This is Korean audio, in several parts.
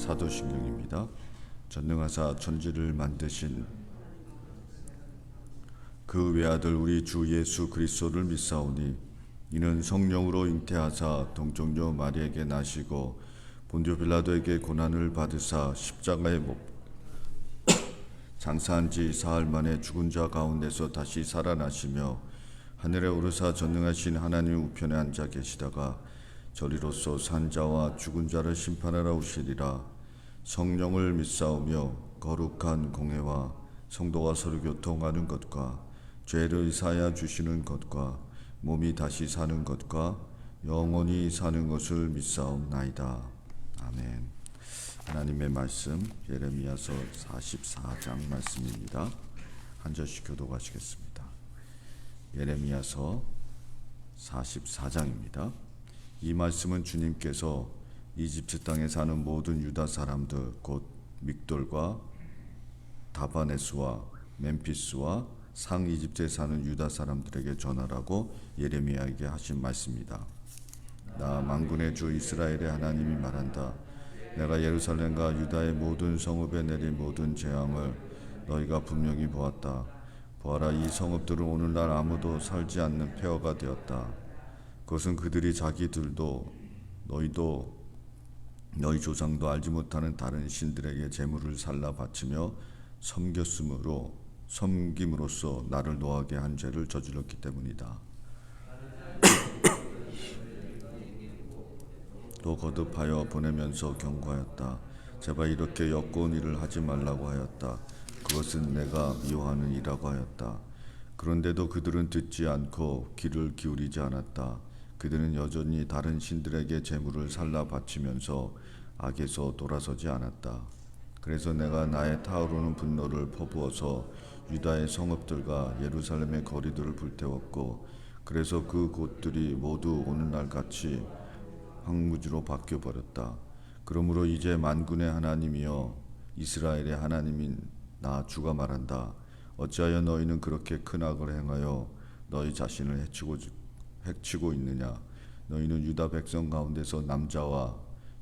사도신경입니다. 전능하사 천지를 만드신 그 외아들 우리 주 예수 그리스도를 믿사오니 이는 성령으로 잉태하사 동정녀 마리에게 나시고 본디오 빌라도에게 고난을 받으사 십자가에 못 장사한 지 사흘 만에 죽은 자 가운데서 다시 살아나시며 하늘에 오르사 전능하신 하나님 우편에 앉아 계시다가 저리로서 산 자와 죽은 자를 심판하러 오시리라. 성령을 믿사오며 거룩한 공회와 성도와 서로 교통하는 것과 죄를 사하여 주시는 것과 몸이 다시 사는 것과 영원히 사는 것을 믿사옵나이다. 아멘. 하나님의 말씀 예레미야서 44장 말씀입니다. 한 절씩 교독하시겠습니다. 예레미야서 44장입니다. 이 말씀은 주님께서 이집트 땅에 사는 모든 유다 사람들 곧 믹돌과 다바네스와 멤피스와 상이집트에 사는 유다 사람들에게 전하라고 예레미야에게 하신 말씀입니다. 나 만군의 주 이스라엘의 하나님이 말한다. 내가 예루살렘과 유다의 모든 성읍에 내린 모든 재앙을 너희가 분명히 보았다. 보아라, 이 성읍들은 오늘날 아무도 살지 않는 폐허가 되었다. 그것은 그들이 자기들도 너희도 너희 조상도 알지 못하는 다른 신들에게 제물을 살라 바치며 섬김으로써 나를 노하게 한 죄를 저질렀기 때문이다. 또 거듭하여 보내면서 경고하였다. 제발 이렇게 역겨운 일을 하지 말라고 하였다. 그것은 내가 미워하는 일이라고 하였다. 그런데도 그들은 듣지 않고 귀를 기울이지 않았다. 그들은 여전히 다른 신들에게 제물을 살라 바치면서 악에서 돌아서지 않았다. 그래서 내가 나의 타오르는 분노를 퍼부어서 유다의 성읍들과 예루살렘의 거리들을 불태웠고, 그래서 그 곳들이 모두 오늘날 같이 황무지로 바뀌어 버렸다. 그러므로 이제 만군의 하나님이여 이스라엘의 하나님인 나 주가 말한다. 어찌하여 너희는 그렇게 큰 악을 행하여 너희 자신을 해치고 있느냐. 너희는 유다 백성 가운데서 남자와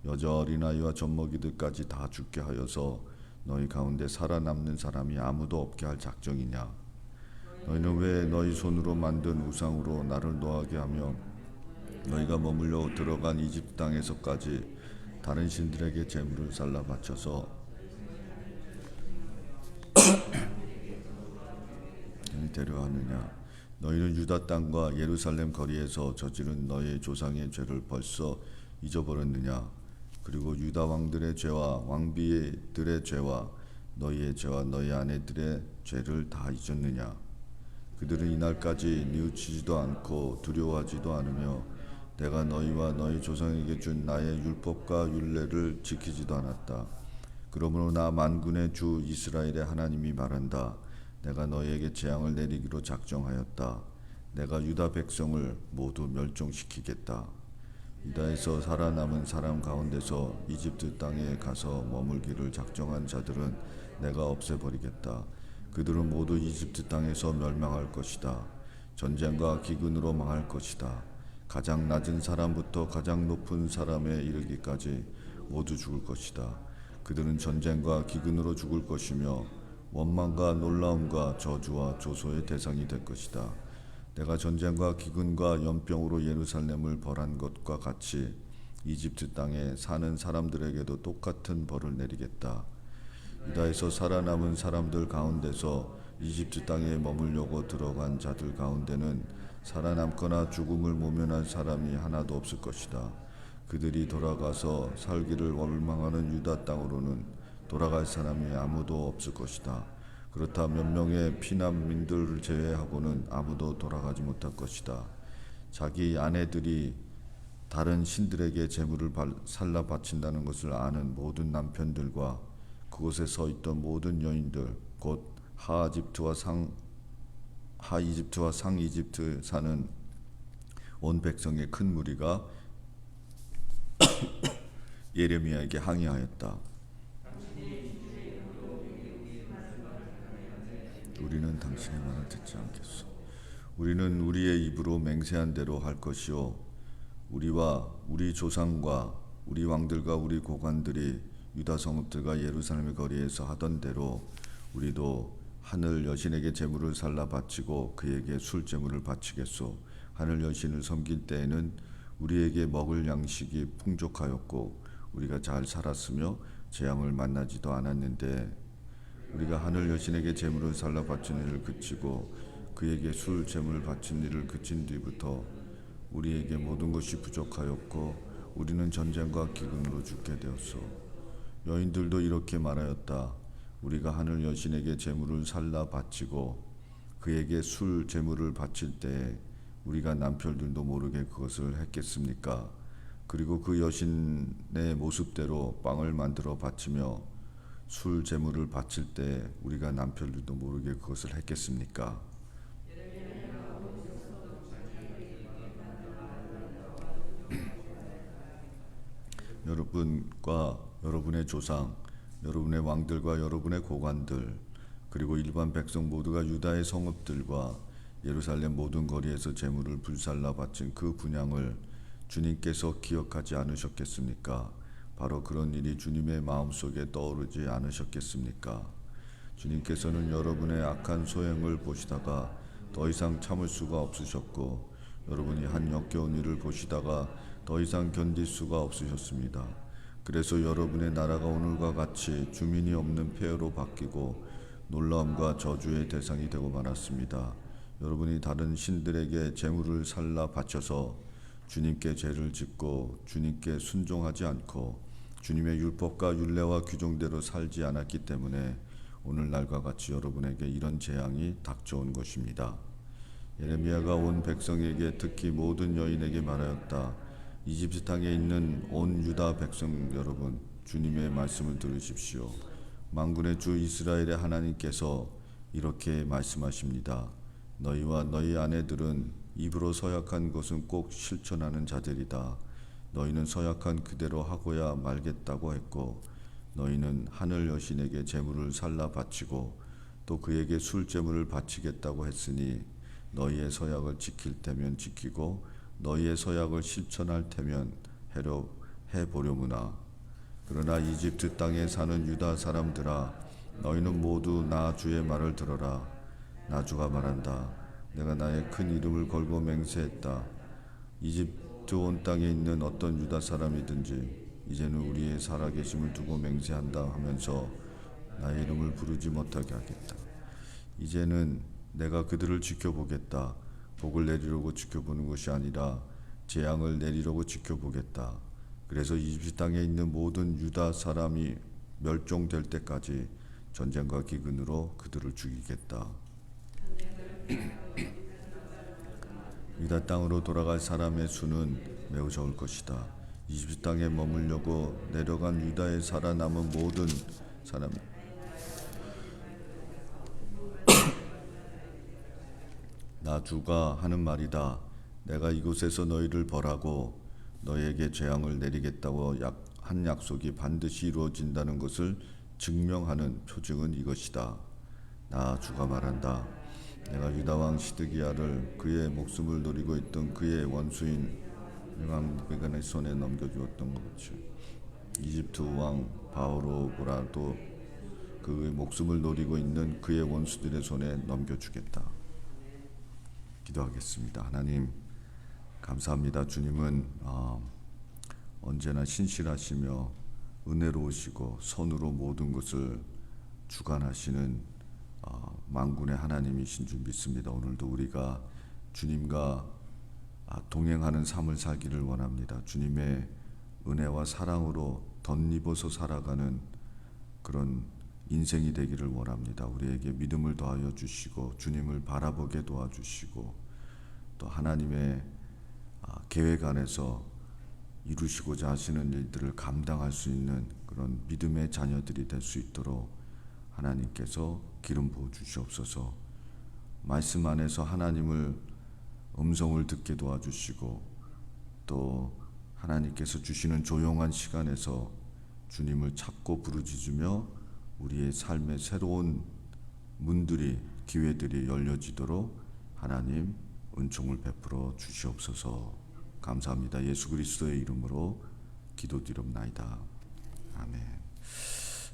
여자 어린아이와 젖먹이들까지 다 죽게 하여서 너희 가운데 살아남는 사람이 아무도 없게 할 작정이냐. 너희는 왜 너희 손으로 만든 우상으로 나를 노하게 하며 너희가 머물러 들어간 이집트 땅에서까지 다른 신들에게 제물을 살라 바쳐서 데려하느냐. 너희는 유다 땅과 예루살렘 거리에서 저지른 너희 조상의 죄를 벌써 잊어버렸느냐. 그리고 유다 왕들의 죄와 왕비들의 죄와 너희의 죄와 너희 아내들의 죄를 다 잊었느냐. 그들은 이날까지 뉘우치지도 않고 두려워하지도 않으며 내가 너희와 너희 조상에게 준 나의 율법과 율례를 지키지도 않았다. 그러므로 나 만군의 주 이스라엘의 하나님이 말한다. 내가 너희에게 재앙을 내리기로 작정하였다. 내가 유다 백성을 모두 멸종시키겠다. 유다에서 살아남은 사람 가운데서 이집트 땅에 가서 머물기를 작정한 자들은 내가 없애버리겠다. 그들은 모두 이집트 땅에서 멸망할 것이다. 전쟁과 기근으로 망할 것이다. 가장 낮은 사람부터 가장 높은 사람에 이르기까지 모두 죽을 것이다. 그들은 전쟁과 기근으로 죽을 것이며 원망과 놀라움과 저주와 조소의 대상이 될 것이다. 내가 전쟁과 기근과 연병으로 예루살렘을 벌한 것과 같이 이집트 땅에 사는 사람들에게도 똑같은 벌을 내리겠다. 유다에서 살아남은 사람들 가운데서 이집트 땅에 머물려고 들어간 자들 가운데는 살아남거나 죽음을 모면한 사람이 하나도 없을 것이다. 그들이 돌아가서 살기를 원망하는 유다 땅으로는 돌아갈 사람이 아무도 없을 것이다. 그렇다 몇 명의 피난민들을 제외하고는 아무도 돌아가지 못할 것이다. 자기 아내들이 다른 신들에게 제물을 살라 바친다는 것을 아는 모든 남편들과 그곳에 서 있던 모든 여인들, 곧 하이집트와 상이집트 사는 온 백성의 큰 무리가 예레미야에게 항의하였다. 우리는 당신의 말을 듣지 않겠소. 우리는 우리의 입으로 맹세한 대로 할 것이요 우리와 우리 조상과 우리 왕들과 우리 고관들이 유다 성읍들과 예루살렘의 거리에서 하던 대로 우리도 하늘 여신에게 제물을 살라 바치고 그에게 술 제물을 바치겠소. 하늘 여신을 섬길 때에는 우리에게 먹을 양식이 풍족하였고 우리가 잘 살았으며 재앙을 만나지도 않았는데 우리가 하늘 여신에게 제물을 살라 바친 일을 그치고 그에게 술 제물을 바친 일을 그친 뒤부터 우리에게 모든 것이 부족하였고 우리는 전쟁과 기근으로 죽게 되었소. 여인들도 이렇게 말하였다. 우리가 하늘 여신에게 제물을 살라 바치고 그에게 술 제물을 바칠 때에 우리가 남편들도 모르게 그것을 했겠습니까? 그리고 그 여신의 모습대로 빵을 만들어 바치며 술 제물을 바칠 때 우리가 남편들도 모르게 그것을 했겠습니까? 여러분과 여러분의 조상, 여러분의 왕들과 여러분의 고관들, 그리고 일반 백성 모두가 유다의 성읍들과 예루살렘 모든 거리에서 제물을 불살라 바친 그 분향을 주님께서 기억하지 않으셨겠습니까? 바로 그런 일이 주님의 마음속에 떠오르지 않으셨겠습니까? 주님께서는 여러분의 악한 소행을 보시다가 더 이상 참을 수가 없으셨고 여러분이 한 역겨운 일을 보시다가 더 이상 견딜 수가 없으셨습니다. 그래서 여러분의 나라가 오늘과 같이 주민이 없는 폐허로 바뀌고 놀라움과 저주의 대상이 되고 말았습니다. 여러분이 다른 신들에게 제물을 살라 바쳐서 주님께 죄를 짓고 주님께 순종하지 않고 주님의 율법과 율례와 규정대로 살지 않았기 때문에 오늘날과 같이 여러분에게 이런 재앙이 닥쳐온 것입니다. 예레미야가 온 백성에게 특히 모든 여인에게 말하였다. 이집트 땅에 있는 온 유다 백성 여러분, 주님의 말씀을 들으십시오. 만군의 주 이스라엘의 하나님께서 이렇게 말씀하십니다. 너희와 너희 아내들은 입으로 서약한 것은 꼭 실천하는 자들이다. 너희는 서약한 그대로 하고야 말겠다고 했고 너희는 하늘 여신에게 제물을 살라 바치고 또 그에게 술 제물을 바치겠다고 했으니 너희의 서약을 지킬 테면 지키고 너희의 서약을 실천할 테면 해보려무나. 그러나 이집트 땅에 사는 유다 사람들아, 너희는 모두 나 주의 말을 들어라. 나 주가 말한다. 내가 나의 큰 이름을 걸고 맹세했다. 이집트 온 땅에 있는 어떤 유다 사람이든지 이제는 우리의 살아계심을 두고 맹세한다 하면서 나의 이름을 부르지 못하게 하겠다. 이제는 내가 그들을 지켜보겠다. 복을 내리려고 지켜보는 것이 아니라 재앙을 내리려고 지켜보겠다. 그래서 이집트 땅에 있는 모든 유다 사람이 멸종될 때까지 전쟁과 기근으로 그들을 죽이겠다. 유다 땅으로 돌아갈 사람의 수는 매우 적을 것이다. 이집트 땅에 머물려고 내려간 유다에 살아남은 모든 사람 나 주가 하는 말이다. 내가 이곳에서 너희를 벌하고 너희에게 재앙을 내리겠다고 한 약속이 반드시 이루어진다는 것을 증명하는 표징은 이것이다. 나 주가 말한다. 내가 유다 왕 시드기야를 그의 목숨을 노리고 있던 그의 원수인 왕베간의 손에 넘겨주었던 것 같이 이집트 왕 바오로보라도 그의 목숨을 노리고 있는 그의 원수들의 손에 넘겨주겠다. 기도하겠습니다. 하나님 감사합니다. 주님은 언제나 신실하시며 은혜로우시고 선으로 모든 것을 주관하시는 만군의 하나님이신 줄 믿습니다. 오늘도 우리가 주님과 동행하는 삶을 살기를 원합니다. 주님의 은혜와 사랑으로 덧입어서 살아가는 그런 인생이 되기를 원합니다. 우리에게 믿음을 더하여 주시고 주님을 바라보게 도와주시고 또 하나님의 계획 안에서 이루시고자 하시는 일들을 감당할 수 있는 그런 믿음의 자녀들이 될 수 있도록 하나님께서 기름 부어 주시옵소서. 말씀 안에서 하나님을 음성을 듣게 도와주시고 또 하나님께서 주시는 조용한 시간에서 주님을 찾고 부르짖으며 우리의 삶의 새로운 문들이 기회들이 열려지도록 하나님 은총을 베풀어 주시옵소서. 감사합니다. 예수 그리스도의 이름으로 기도드립나이다. 아멘.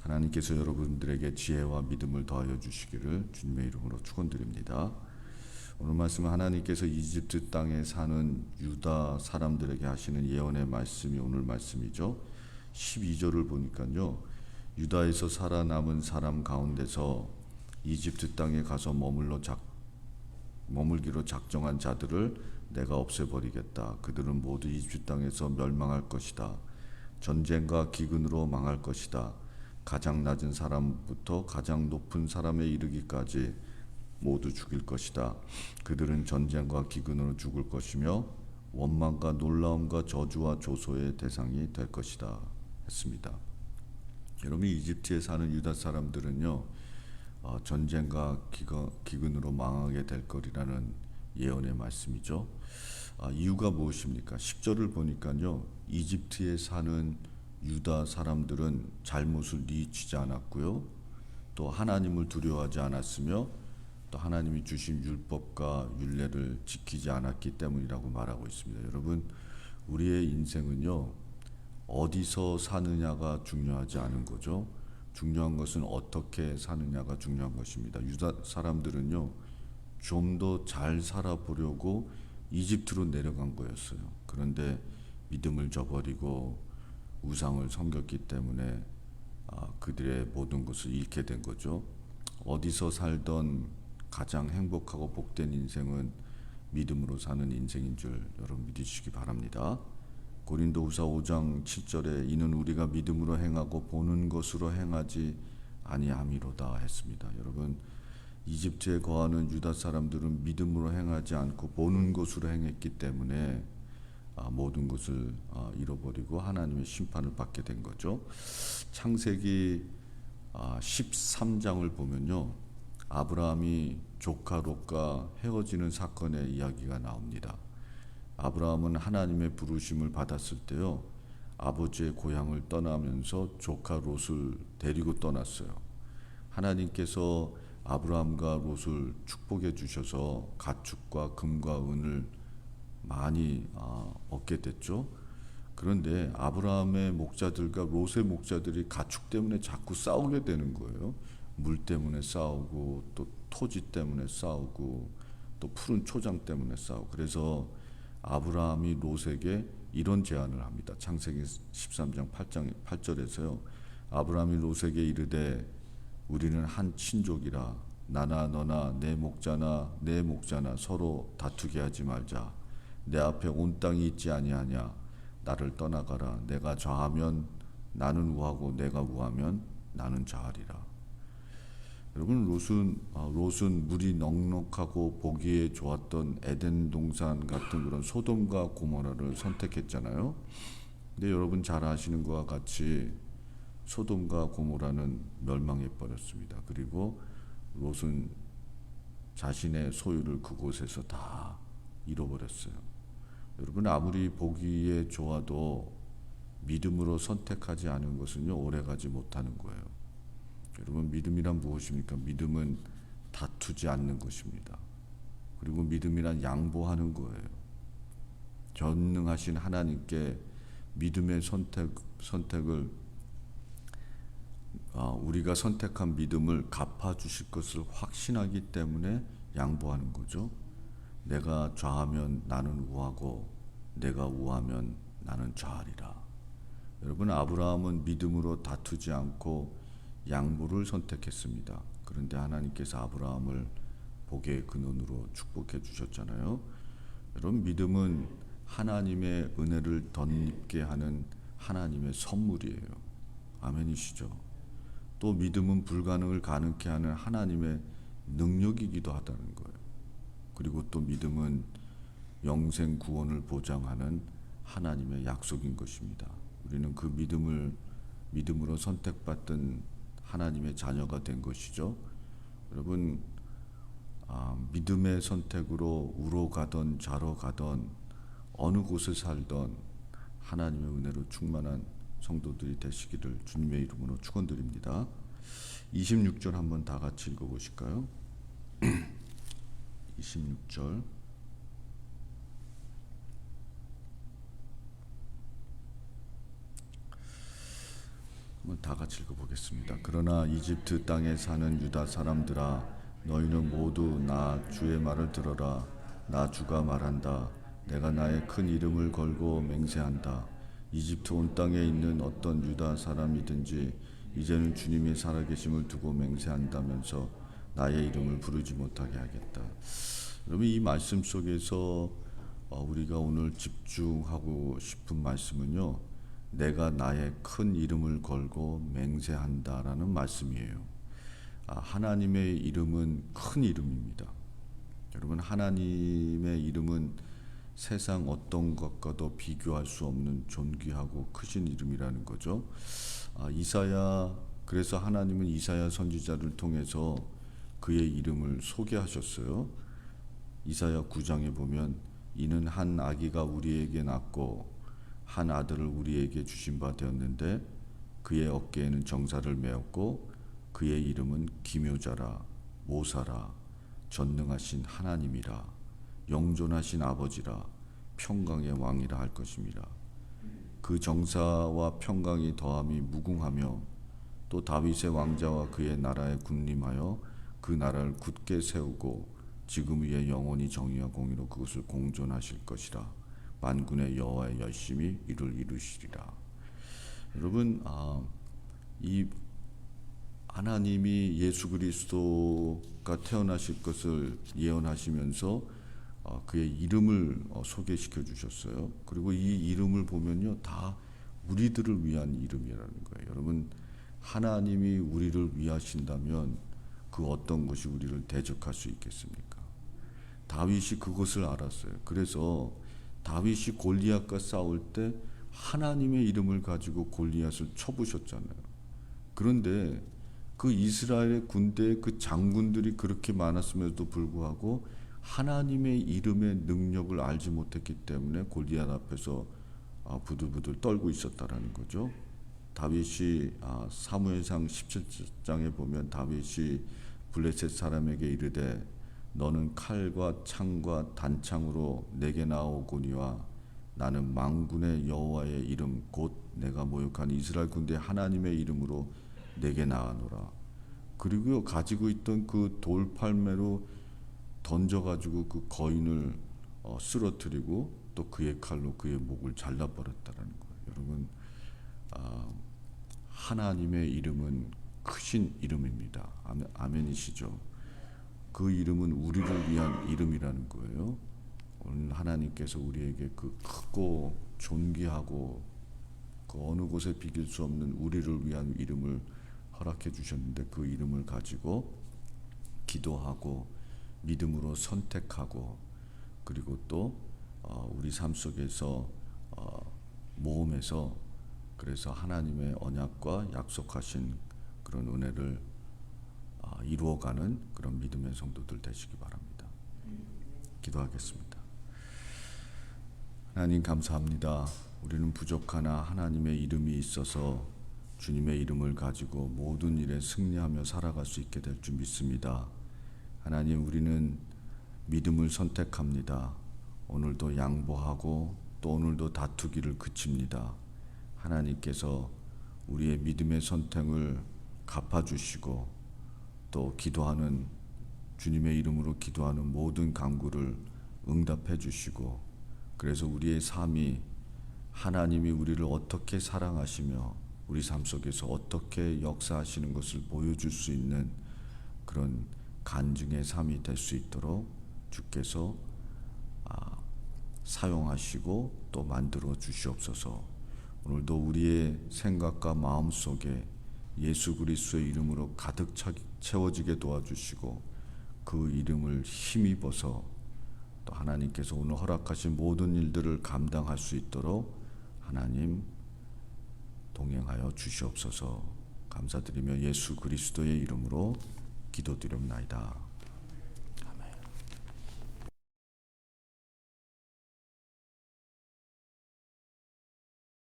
하나님께서 여러분들에게 지혜와 믿음을 더하여 주시기를 주님의 이름으로 축원드립니다. 오늘 말씀은 하나님께서 이집트 땅에 사는 유다 사람들에게 하시는 예언의 말씀이 오늘 말씀이죠. 12절을 보니까요, 유다에서 살아남은 사람 가운데서 이집트 땅에 가서 머물기로 작정한 자들을 내가 없애버리겠다. 그들은 모두 이집트 땅에서 멸망할 것이다. 전쟁과 기근으로 망할 것이다. 가장 낮은 사람부터 가장 높은 사람에 이르기까지 모두 죽일 것이다. 그들은 전쟁과 기근으로 죽을 것이며 원망과 놀라움과 저주와 조소의 대상이 될 것이다 했습니다. 여러분, 이집트에 사는 유다 사람들은요, 전쟁과 기근으로 망하게 될 거리라는 예언의 말씀이죠. 이유가 무엇입니까? 10절을 보니까요, 이집트에 사는 유다 사람들은 잘못을 뉘우치지 않았고요, 또 하나님을 두려워하지 않았으며 또 하나님이 주신 율법과 율례를 지키지 않았기 때문이라고 말하고 있습니다. 여러분, 우리의 인생은요, 어디서 사느냐가 중요하지 않은 거죠. 중요한 것은 어떻게 사느냐가 중요한 것입니다. 유다 사람들은요, 좀 더 잘 살아보려고 이집트로 내려간 거였어요. 그런데 믿음을 저버리고 우상을 섬겼기 때문에 그들의 모든 것을 잃게 된 거죠. 어디서 살던 가장 행복하고 복된 인생은 믿음으로 사는 인생인 줄 여러분 믿으시기 바랍니다. 고린도후서 5장 7절에 이는 우리가 믿음으로 행하고 보는 것으로 행하지 아니함이로다 했습니다. 여러분, 이집트에 거하는 유다 사람들은 믿음으로 행하지 않고 보는 것으로 행했기 때문에 모든 것을 잃어버리고 하나님의 심판을 받게 된 거죠. 창세기 13장을 보면요, 아브라함이 조카 롯과 헤어지는 사건의 이야기가 나옵니다. 아브라함은 하나님의 부르심을 받았을 때요, 아버지의 고향을 떠나면서 조카 롯을 데리고 떠났어요. 하나님께서 아브라함과 롯을 축복해 주셔서 가축과 금과 은을 많이 얻게 됐죠. 그런데 아브라함의 목자들과 롯의 목자들이 가축 때문에 자꾸 싸우게 되는 거예요. 물 때문에 싸우고 또 토지 때문에 싸우고 또 푸른 초장 때문에 싸우고. 그래서 아브라함이 롯에게 이런 제안을 합니다. 창세기 13장 8절에서요. 아브라함이 롯에게 이르되 우리는 한 친족이라 나나 너나 내 목자나 내 목자나 서로 다투게 하지 말자. 내 앞에 온 땅이 있지 아니하냐. 나를 떠나가라. 내가 좌하면 나는 우하고 내가 우하면 나는 좌하리라. 여러분, 롯은 물이 넉넉하고 보기에 좋았던 에덴 동산 같은 그런 소돔과 고모라를 선택했잖아요. 근데 여러분 잘 아시는 것과 같이 소돔과 고모라는 멸망해 버렸습니다. 그리고 롯은 자신의 소유를 그곳에서 다 잃어버렸어요. 여러분, 아무리 보기에 좋아도 믿음으로 선택하지 않은 것은요, 오래가지 못하는 거예요. 여러분, 믿음이란 무엇입니까? 믿음은 다투지 않는 것입니다. 그리고 믿음이란 양보하는 거예요. 전능하신 하나님께 믿음의 선택을 우리가 선택한 믿음을 갚아주실 것을 확신하기 때문에 양보하는 거죠. 내가 좌하면 나는 우하고 내가 우하면 나는 좌하리라. 여러분, 아브라함은 믿음으로 다투지 않고 양보를 선택했습니다. 그런데 하나님께서 아브라함을 복의 근원으로 축복해 주셨잖아요. 여러분, 믿음은 하나님의 은혜를 덧입게 하는 하나님의 선물이에요. 아멘이시죠? 또 믿음은 불가능을 가능케 하는 하나님의 능력이기도 하다는 거예요. 그리고 또 믿음은 영생 구원을 보장하는 하나님의 약속인 것입니다. 우리는 그 믿음으로 선택받던 하나님의 자녀가 된 것이죠. 여러분, 믿음의 선택으로 우로 가던 좌로 가던 어느 곳에 살던 하나님의 은혜로 충만한 성도들이 되시기를 주님의 이름으로 축원드립니다. 26절 한번 다 같이 읽어보실까요? 26절. 한번 다 같이 읽어보겠습니다. 그러나 이집트 땅에 사는 유다 사람들아, 너희는 모두 나 주의 말을 들어라. 나 주가 말한다. 내가 나의 큰 이름을 걸고 맹세한다. 이집트 온 땅에 있는 어떤 유다 사람이든지 이제는 주님의 살아계심을 두고 맹세한다면서 나의 이름을 부르지 못하게 하겠다. 여러분, 이 말씀 속에서 우리가 오늘 집중하고 싶은 말씀은요, 내가 나의 큰 이름을 걸고 맹세한다라는 말씀이에요. 하나님의 이름은 큰 이름입니다. 여러분, 하나님의 이름은 세상 어떤 것과도 비교할 수 없는 존귀하고 크신 이름이라는 거죠. 그래서 하나님은 이사야 선지자를 통해서 그의 이름을 소개하셨어요. 이사야 9장에 보면 이는 한 아기가 우리에게 낳고 한 아들을 우리에게 주신 바 되었는데 그의 어깨에는 정사를 메었고 그의 이름은 기묘자라, 모사라, 전능하신 하나님이라, 영존하신 아버지라, 평강의 왕이라 할 것입니다. 그 정사와 평강이 더함이 무궁하며 또 다윗의 왕자와 그의 나라에 군림하여 그 나라를 굳게 세우고 지금 위에 영원히 정의와 공의로 그것을 공존하실 것이라. 만군의 여호와의 열심히 이를 이루시리라. 여러분, 이 하나님이 예수 그리스도가 태어나실 것을 예언하시면서 그의 이름을 소개시켜 주셨어요. 그리고 이 이름을 보면요, 다 우리들을 위한 이름이라는 거예요. 여러분, 하나님이 우리를 위하신다면 그 어떤 것이 우리를 대적할 수 있겠습니까? 다윗이 그것을 알았어요. 그래서 다윗이 골리앗과 싸울 때 하나님의 이름을 가지고 골리앗을 쳐부셨잖아요. 그런데 그 이스라엘의 군대에 그 장군들이 그렇게 많았음에도 불구하고 하나님의 이름의 능력을 알지 못했기 때문에 골리앗 앞에서 부들부들 떨고 있었다라는 거죠. 다윗이 사무엘상 17장에 보면 다윗이 블레셋 사람에게 이르되 너는 칼과 창과 단창으로 내게 나오거니와 나는 만군의 여호와의 이름 곧 내가 모욕한 이스라엘 군대 하나님의 이름으로 내게 나아노라. 그리고 가지고 있던 그 돌팔매로 던져가지고 그 거인을 쓰러뜨리고 또 그의 칼로 그의 목을 잘라버렸다라는 거예요. 여러분, 하나님의 이름은 크신 이름입니다. 아멘이시죠? 그 이름은 우리를 위한 이름이라는 거예요. 오늘 하나님께서 우리에게 그 크고 존귀하고 그 어느 곳에 비길 수 없는 우리를 위한 이름을 허락해 주셨는데 그 이름을 가지고 기도하고 믿음으로 선택하고 그리고 또 우리 삶 속에서 모험에서 그래서 하나님의 언약과 약속하신 그런 은혜를 이루어가는 그런 믿음의 성도들 되시기 바랍니다. 기도하겠습니다. 하나님 감사합니다. 우리는 부족하나 하나님의 이름이 있어서 주님의 이름을 가지고 모든 일에 승리하며 살아갈 수 있게 될 줄 믿습니다. 하나님, 우리는 믿음을 선택합니다. 오늘도 양보하고 또 오늘도 다투기를 그칩니다. 하나님께서 우리의 믿음의 선택을 갚아주시고 또 기도하는 주님의 이름으로 기도하는 모든 간구를 응답해 주시고 그래서 우리의 삶이 하나님이 우리를 어떻게 사랑하시며 우리 삶 속에서 어떻게 역사하시는 것을 보여줄 수 있는 그런 간증의 삶이 될 수 있도록 주께서 사용하시고 또 만들어 주시옵소서. 오늘도 우리의 생각과 마음 속에 예수 그리스도의 이름으로 가득 채워지게 도와주시고 그 이름을 힘입어서 또 하나님께서 오늘 허락하신 모든 일들을 감당할 수 있도록 하나님 동행하여 주시옵소서. 감사드리며 예수 그리스도의 이름으로 기도드립나이다.